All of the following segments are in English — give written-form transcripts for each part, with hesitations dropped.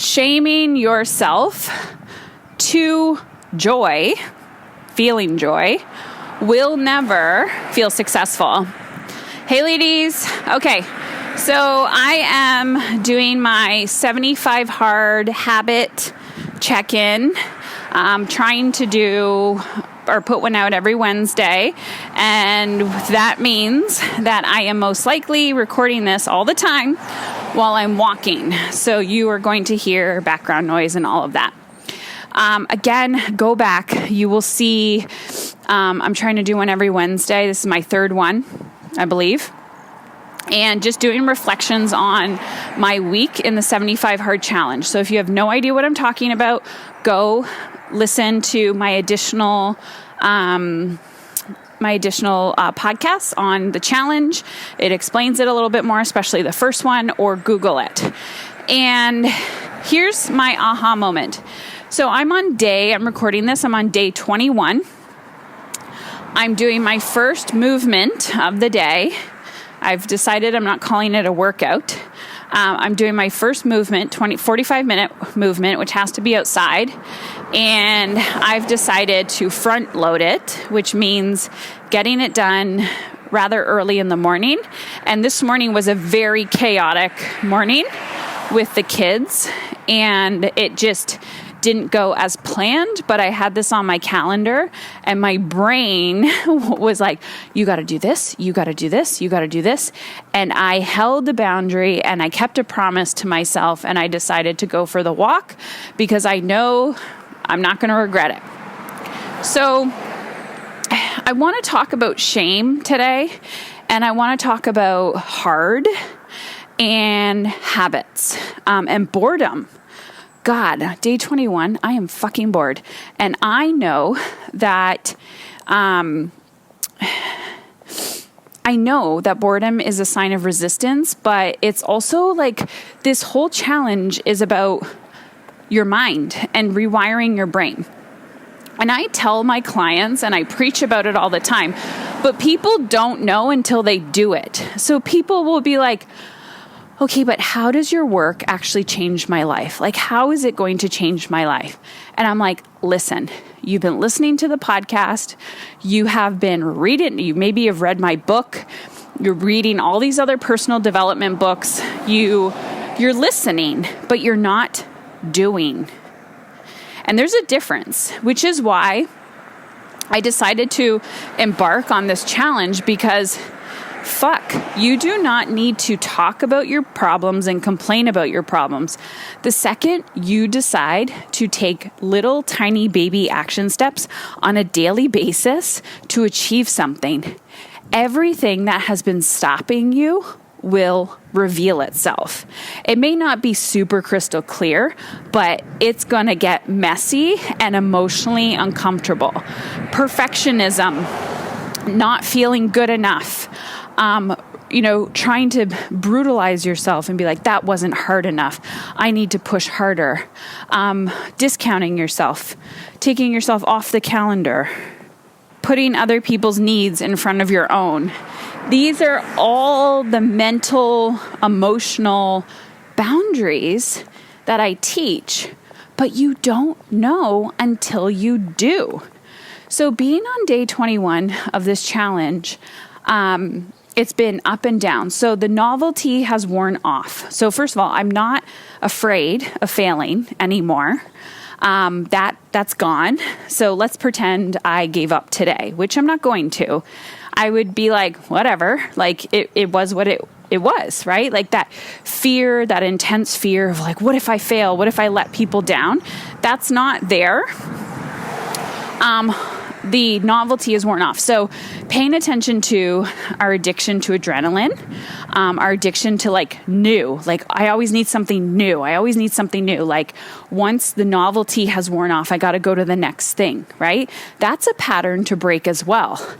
shaming yourself to joy, feeling joy, will never feel successful. Hey ladies, okay, so I am doing my 75 hard habit check-in. I'm trying to do or put one out every Wednesday, and that means that I am most likely recording this all the time while I'm walking. So you are going to hear background noise and all of that. Again, go back. You will see I'm trying to do one every Wednesday. This is my third one, I believe. And just doing reflections on my week in the 75 Hard Challenge. So if you have no idea what I'm talking about, go listen to my additional podcasts on the challenge. It explains it a little bit more, especially the first one, or Google it. And here's my aha moment. So I'm recording this, I'm on day 21. I'm doing my first movement of the day. I've decided I'm not calling it a workout. I'm doing my first movement, 45-minute movement, which has to be outside. And I've decided to front load it, which means getting it done rather early in the morning. And this morning was a very chaotic morning with the kids. And it just didn't go as planned, but I had this on my calendar and my brain was like, you got to do this, you got to do this, you got to do this. And I held the boundary and I kept a promise to myself, and I decided to go for the walk because I know I'm not going to regret it. So I want to talk about shame today, and I want to talk about hard and habits and boredom. God, day 21, I am fucking bored. And I know that, boredom is a sign of resistance, but it's also like this whole challenge is about your mind and rewiring your brain. And I tell my clients, and I preach about it all the time, but people don't know until they do it. So people will be like, okay, but how does your work actually change my life? Like, how is it going to change my life? And I'm like, listen, you've been listening to the podcast. You have been reading, you maybe have read my book. You're reading all these other personal development books. You're listening, but you're not doing. And there's a difference, which is why I decided to embark on this challenge, because you do not need to talk about your problems and complain about your problems. The second you decide to take little tiny baby action steps on a daily basis to achieve something, everything that has been stopping you will reveal itself. It may not be super crystal clear, but it's going to get messy and emotionally uncomfortable. Perfectionism, not feeling good enough, trying to brutalize yourself and be like, that wasn't hard enough. I need to push harder. Discounting yourself, taking yourself off the calendar, putting other people's needs in front of your own. These are all the mental, emotional boundaries that I teach, but you don't know until you do. So being on day 21 of this challenge, it's been up and down. So the novelty has worn off. So first of all, I'm not afraid of failing anymore. That's gone. So let's pretend I gave up today, which I'm not going to. I would be like, whatever, like it was what it was, right? Like that fear, that intense fear of like, what if I fail? What if I let people down? That's not there. The novelty is worn off. So paying attention to our addiction to adrenaline, our addiction to like new, like I always need something new. Like once the novelty has worn off, I got to go to the next thing, right? That's a pattern to break as well.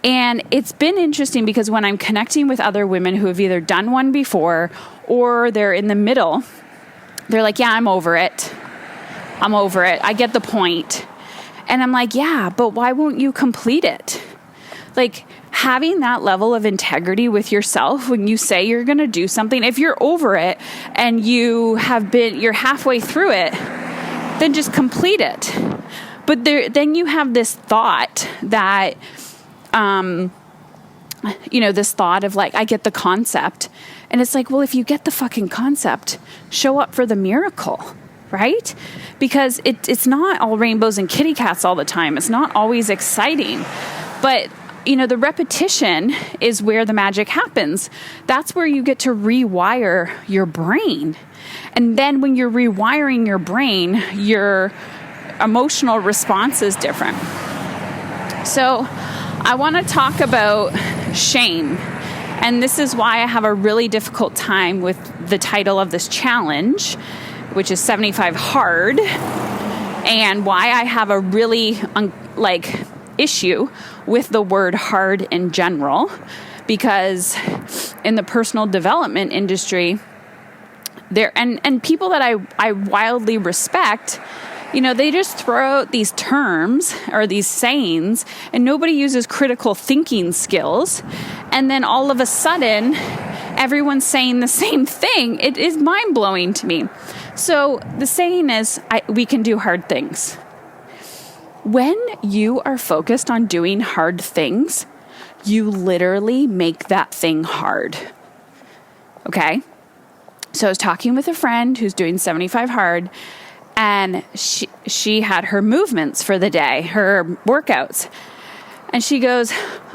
And it's been interesting because when I'm connecting with other women who have either done one before or they're in the middle, they're like, yeah, I'm over it. I get the point. And I'm like, yeah, but why won't you complete it? Like, having that level of integrity with yourself when you say you're going to do something, if you're over it and you're halfway through it, then just complete it. But then you have this thought that, this thought of like, I get the concept. And it's like, well, if you get the fucking concept, show up for the miracle, right? Because it's not all rainbows and kitty cats all the time. It's not always exciting. But, the repetition is where the magic happens. That's where you get to rewire your brain. And then when you're rewiring your brain, your emotional response is different. So I want to talk about shame. And this is why I have a really difficult time with the title of this challenge, which is 75 Hard, and why I have a really issue with the word hard in general, because in the personal development industry, and people that I wildly respect, they just throw out these terms or these sayings, and nobody uses critical thinking skills. And then all of a sudden, everyone's saying the same thing. It is mind-blowing to me. So the saying is, we can do hard things. When you are focused on doing hard things, you literally make that thing hard. Okay? So I was talking with a friend who's doing 75 Hard, and she had her movements for the day, her workouts. And she goes,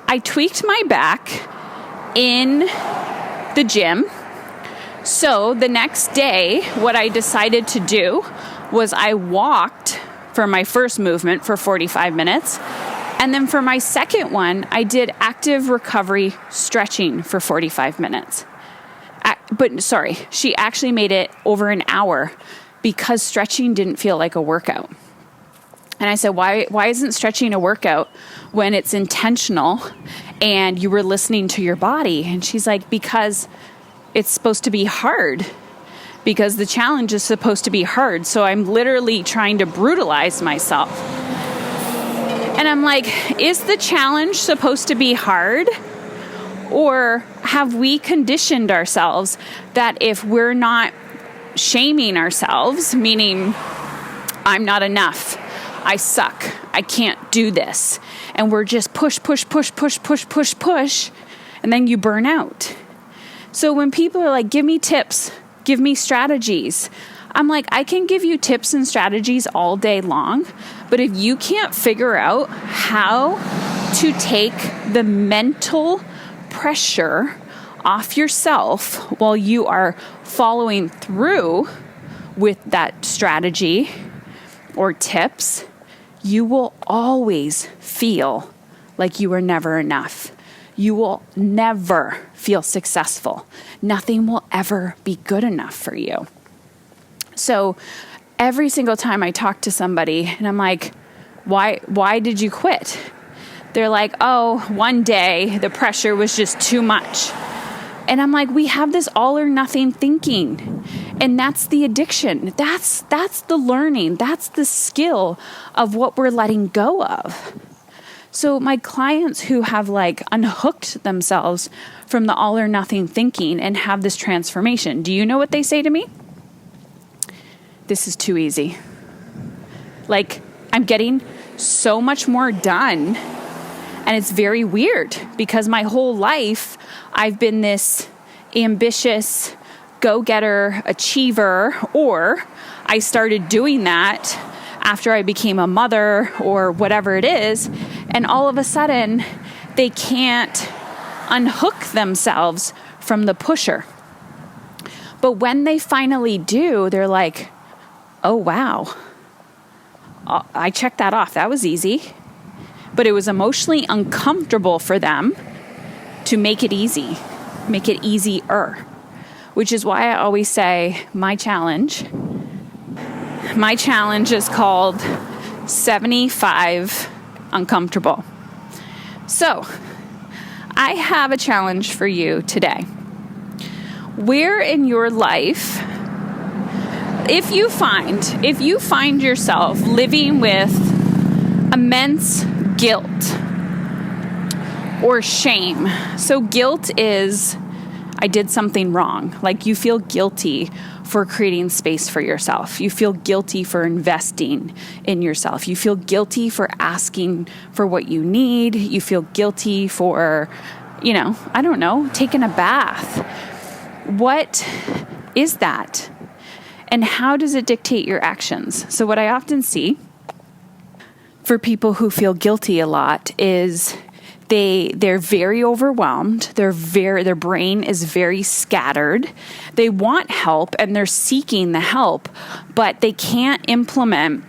I tweaked my back in the gym. So the next day, what I decided to do was I walked for my first movement for 45 minutes. And then for my second one, I did active recovery stretching for 45 minutes. She actually made it over an hour because stretching didn't feel like a workout. And I said, why isn't stretching a workout when it's intentional and you were listening to your body? And she's like, because it's supposed to be hard. Because the challenge is supposed to be hard. So I'm literally trying to brutalize myself. And I'm like, is the challenge supposed to be hard? Or have we conditioned ourselves that if we're not shaming ourselves, meaning I'm not enough, I suck, I can't do this, and we're just push, and then you burn out. So when people are like, give me tips, give me strategies, I'm like, I can give you tips and strategies all day long, but if you can't figure out how to take the mental pressure off yourself while you are following through with that strategy or tips, you will always feel like you are never enough. You will never feel successful. Nothing will ever be good enough for you. So every single time I talk to somebody and I'm like, why did you quit? They're like, oh, one day the pressure was just too much. And I'm like, we have this all or nothing thinking. And that's the addiction. That's the learning. That's the skill of what we're letting go of. So my clients who have unhooked themselves from the all or nothing thinking and have this transformation, do you know what they say to me? This is too easy. I'm getting so much more done. And it's very weird because my whole life I've been this ambitious go-getter achiever, or I started doing that after I became a mother or whatever it is. And all of a sudden they can't unhook themselves from the pusher. But when they finally do, they're like, oh, wow, I checked that off. That was easy. But it was emotionally uncomfortable for them to make it easy, make it easier, which is why I always say my challenge is called 75 Uncomfortable. So I have a challenge for you today. Where in your life, if you find yourself living with immense guilt or shame. So guilt is, I did something wrong. Like you feel guilty for creating space for yourself. You feel guilty for investing in yourself. You feel guilty for asking for what you need. You feel guilty for, I don't know, taking a bath. What is that? And how does it dictate your actions? So what I often see for people who feel guilty a lot is they're very overwhelmed. Their brain is very scattered. They want help and they're seeking the help, but they can't implement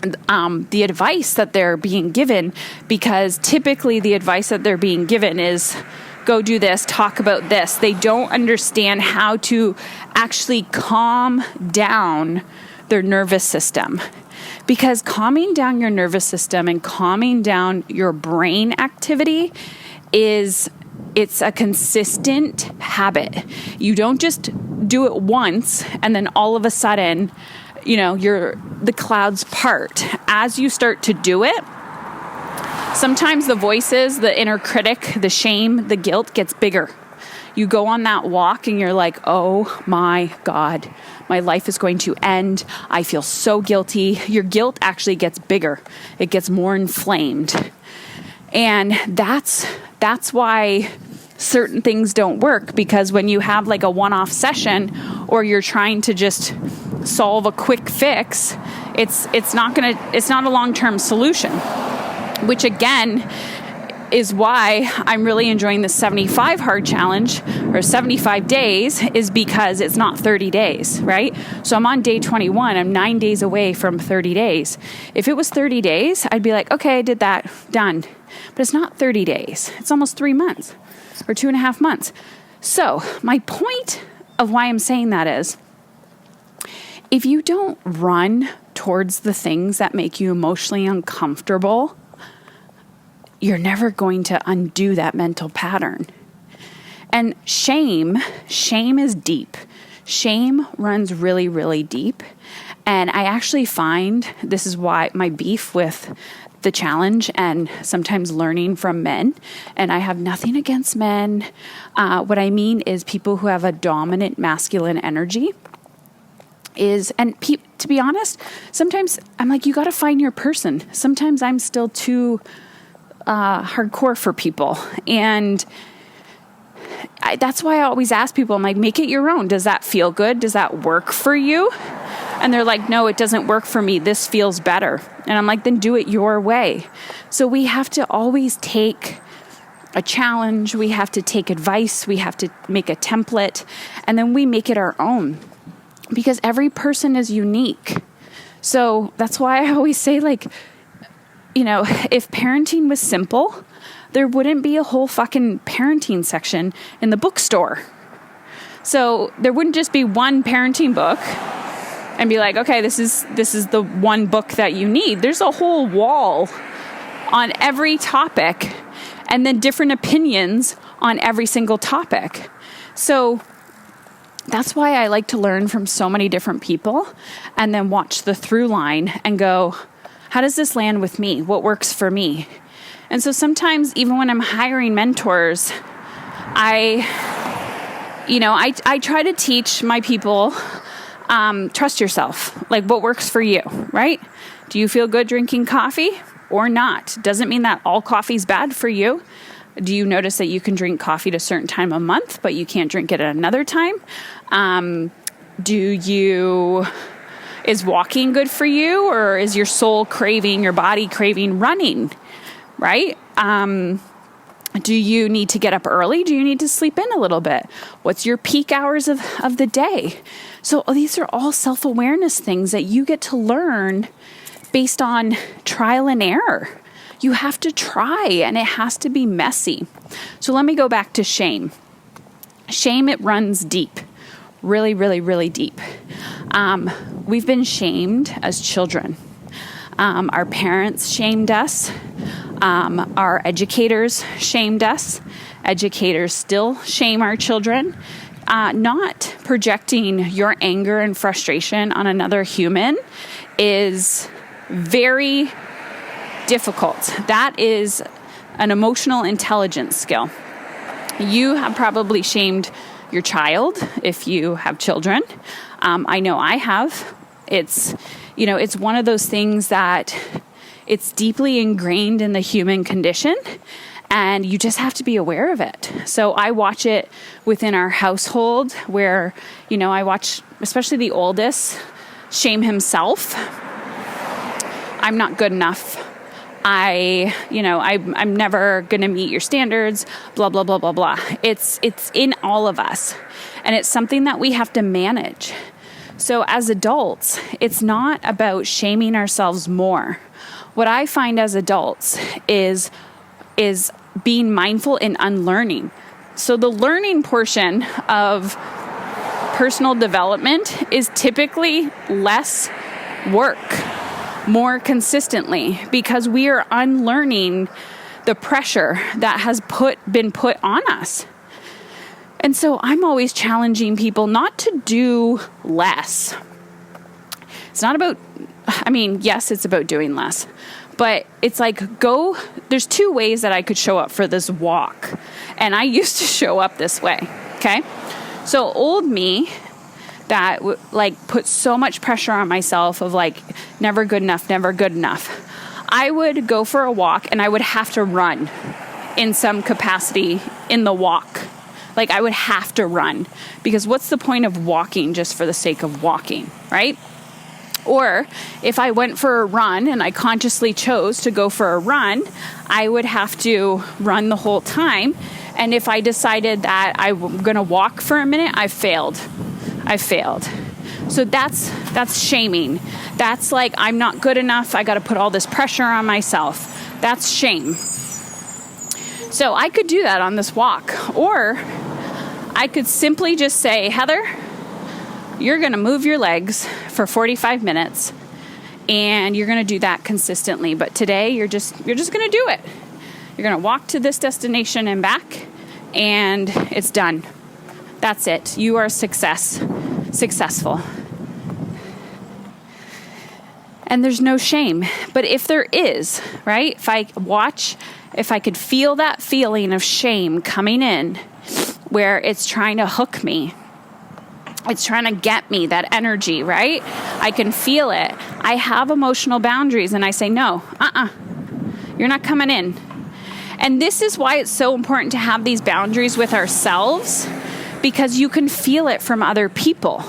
the advice that they're being given, because typically the advice that they're being given is go do this, talk about this. They don't understand how to actually calm down their nervous system. Because calming down your nervous system and calming down your brain activity it's a consistent habit. You don't just do it once and then all of a sudden, the clouds part. As you start to do it, sometimes the voices, the inner critic, the shame, the guilt gets bigger. You go on that walk and you're like, oh my God, my life is going to end. I feel so guilty. Your guilt actually gets bigger. It gets more inflamed. And that's why certain things don't work, because when you have like a one-off session or you're trying to just solve a quick fix, it's not a long-term solution, which again is why I'm really enjoying the 75 hard challenge, or 75 days, is because it's not 30 days, right? So I'm on day 21. I'm 9 days away from 30 days. If it was 30 days, I'd be like, okay, I did that, done. But it's not 30 days. It's almost 3 months or 2.5 months. So my point of why I'm saying that is, if you don't run towards the things that make you emotionally uncomfortable, you're never going to undo that mental pattern. And shame is deep. Shame runs really, really deep. And I actually find this is why my beef with the challenge and sometimes learning from men, and I have nothing against men. What I mean is people who have a dominant masculine energy to be honest, sometimes I'm like, you got to find your person. Sometimes I'm still too hardcore for people. And that's why I always ask people, I'm like, make it your own. Does that feel good? Does that work for you? And they're like, no, it doesn't work for me. This feels better. And I'm like, then do it your way. So we have to always take a challenge. We have to take advice. We have to make a template, and then we make it our own, because every person is unique. So that's why I always say, like, if parenting was simple, there wouldn't be a whole fucking parenting section in the bookstore. So there wouldn't just be one parenting book and be like, okay, this is the one book that you need. There's a whole wall on every topic, and then different opinions on every single topic. So that's why I like to learn from so many different people and then watch the through line and go, how does this land with me? What works for me? And so sometimes even when I'm hiring mentors, I try to teach my people, trust yourself. Like, what works for you, right? Do you feel good drinking coffee or not? Doesn't mean that all coffee is bad for you. Do you notice that you can drink coffee at a certain time a month, but you can't drink it at another time? Is walking good for you, or is your soul craving, your body craving running, right? Do you need to get up early? Do you need to sleep in a little bit? What's your peak hours of the day? So these are all self-awareness things that you get to learn based on trial and error. You have to try, and it has to be messy. So let me go back to shame. Shame, it runs deep. Really, really, really deep. We've been shamed as children. Our parents shamed us. Our educators shamed us. Educators still shame our children. Not projecting your anger and frustration on another human is very difficult. That is an emotional intelligence skill. You have probably shamed your child if you have children. I know I have. It's one of those things that it's deeply ingrained in the human condition, and you just have to be aware of it. So I watch it within our household where, I watch, especially the oldest, shame himself. I'm not good enough. I'm never going to meet your standards, blah, blah, blah, blah, blah. It's in all of us, and it's something that we have to manage. So as adults, it's not about shaming ourselves more. What I find as adults is being mindful and unlearning. So the learning portion of personal development is typically less work, more consistently, because we are unlearning the pressure that has been put on us. And so I'm always challenging people not to do less. It's not about, yes, it's about doing less, but it's like there's two ways that I could show up for this walk. And I used to show up this way. Okay. So old me that put so much pressure on myself of never good enough, never good enough. I would go for a walk and I would have to run in some capacity in the walk. I would have to run, because what's the point of walking just for the sake of walking, right? Or if I went for a run and I consciously chose to go for a run, I would have to run the whole time. And if I decided that I'm going to walk for a minute, I failed. So that's shaming. That's I'm not good enough. I got to put all this pressure on myself. That's shame. So I could do that on this walk, or I could simply just say, Heather, you're going to move your legs for 45 minutes and you're going to do that consistently. But today you're just going to do it. You're going to walk to this destination and back, and it's done. That's it. You are successful. And there's no shame. But if there is, right? If I could feel that feeling of shame coming in, where it's trying to hook me, it's trying to get me, that energy, right? I can feel it. I have emotional boundaries, and I say, no, you're not coming in. And this is why it's so important to have these boundaries with ourselves, because you can feel it from other people.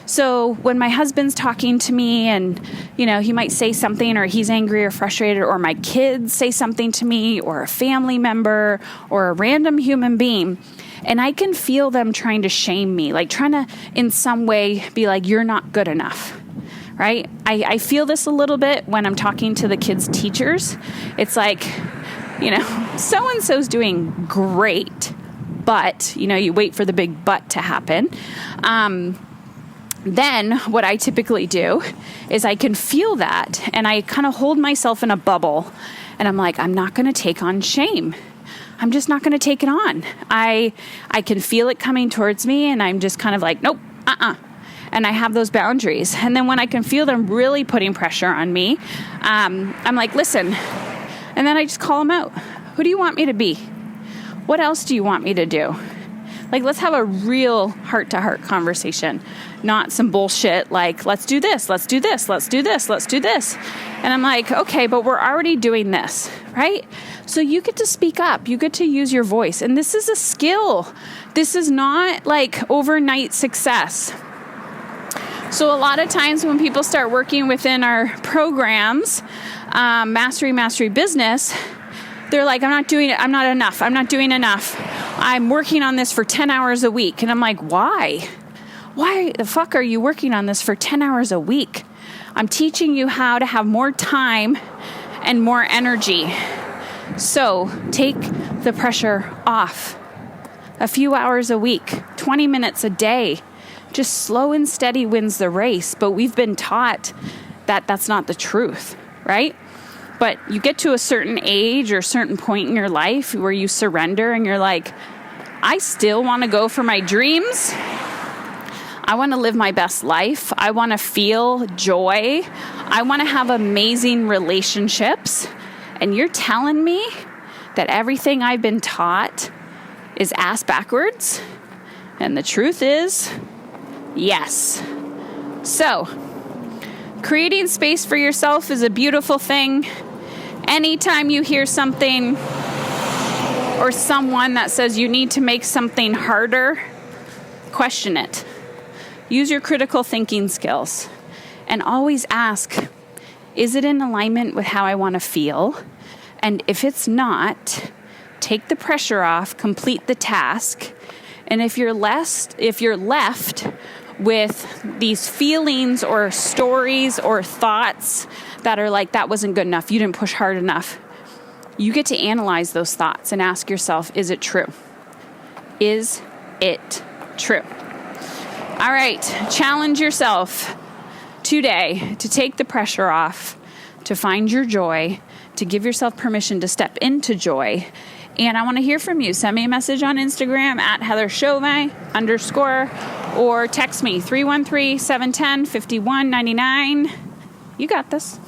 So when my husband's talking to me and, he might say something, or he's angry or frustrated, or my kids say something to me, or a family member, or a random human being, and I can feel them trying to shame me, trying to in some way be you're not good enough, right? I feel this a little bit when I'm talking to the kids' teachers. It's so-and-so's doing great, but, you wait for the big but to happen. Then what I typically do is I can feel that, and I kind of hold myself in a bubble, and I'm I'm not going to take on shame. I'm just not going to take it on. I can feel it coming towards me, and I'm just kind of nope, and I have those boundaries. And then when I can feel them really putting pressure on me, I'm listen, and then I just call them out. Who do you want me to be? What else do you want me to do? Let's have a real heart-to-heart conversation, not some bullshit let's do this, let's do this, let's do this, let's do this. And I'm okay, but we're already doing this, right? So you get to speak up. You get to use your voice. And this is a skill. This is not overnight success. So a lot of times when people start working within our programs, Mastery Business, they're I'm not doing it. I'm not enough. I'm not doing enough. I'm working on this for 10 hours a week. And I'm why? Why the fuck are you working on this for 10 hours a week? I'm teaching you how to have more time and more energy. So take the pressure off. A few hours a week, 20 minutes a day. Just slow and steady wins the race. But we've been taught that that's not the truth, right? But you get to a certain age or a certain point in your life where you surrender and you're I still want to go for my dreams. I want to live my best life. I want to feel joy. I want to have amazing relationships. And you're telling me that everything I've been taught is ass backwards? And the truth is, yes. So, creating space for yourself is a beautiful thing. Anytime you hear something or someone that says you need to make something harder, question it. Use your critical thinking skills and always ask, is it in alignment with how I want to feel? And if it's not, take the pressure off, complete the task. And if you're left with these feelings or stories or thoughts that are like, that wasn't good enough, you didn't push hard enough, you get to analyze those thoughts and ask yourself, is it true? Is it true? All right, challenge yourself today to take the pressure off, to find your joy, to give yourself permission to step into joy. And I want to hear from you. Send me a message on Instagram at HeatherChauvin _ or text me 313-710-5199. You got this.